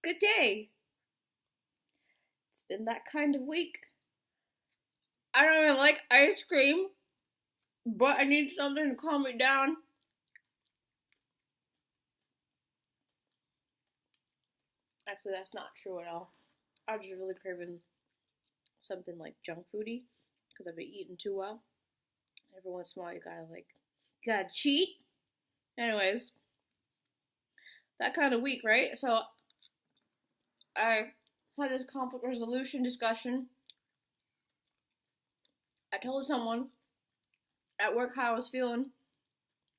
Good day. It's been that kind of week. I don't even like ice cream, but I need something to calm me down. Actually, that's not true at all. I'm just really craving something like junk foody because I've been eating too well. Every once in a while, you gotta cheat. Anyways, that kind of week, right? So I had this conflict resolution discussion. I told someone at work how I was feeling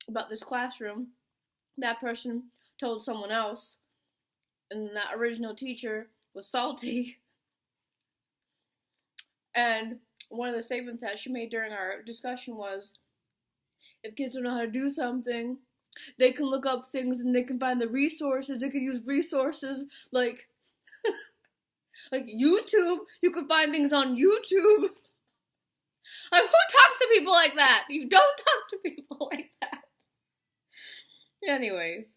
about this classroom. That person told someone else, and that original teacher was salty. And one of the statements that she made during our discussion was, if kids don't know how to do something, they can look up things and they can find the resources. They can use resources like YouTube. You can find things on YouTube. Like, who talks to people like that? You don't talk to people like that. Anyways,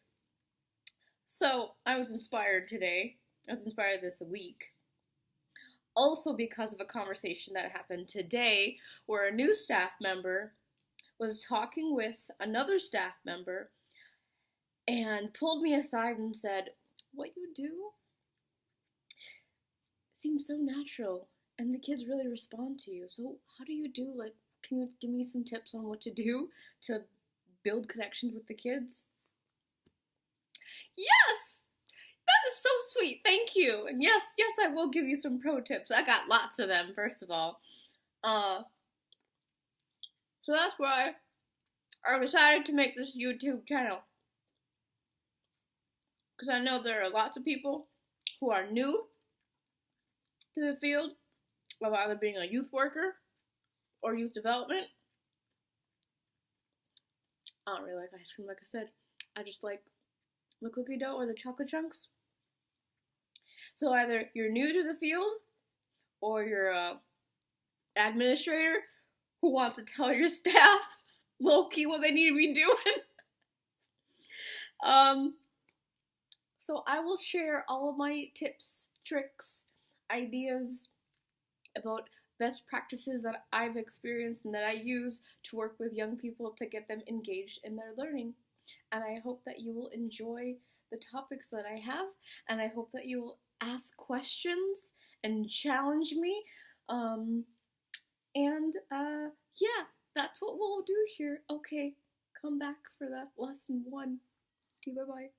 so I was inspired today. I was inspired this week. Also because of a conversation that happened today where a new staff member was talking with another staff member and pulled me aside and said, "What you do seems so natural and the kids really respond to you. So how do you do, like, can you give me some tips on what to do to build connections with the kids?" Yes! That is so sweet. Thank you. And yes, I will give you some pro tips. I got lots of them, first of all. So that's why I decided to make this YouTube channel. Because I know there are lots of people who are new to the field of either being a youth worker or youth development. I don't really like ice cream, like I said. I just like the cookie dough or the chocolate chunks. So either you're new to the field or you're a administrator who wants to tell your staff low-key what they need to be doing. So I will share all of my tips, tricks, ideas about best practices that I've experienced and that I use to work with young people to get them engaged in their learning. And I hope that you will enjoy the topics that I have, and I hope that you will ask questions and challenge me. Yeah, that's what we'll do here. Okay, come back for the lesson 1. Okay, bye-bye.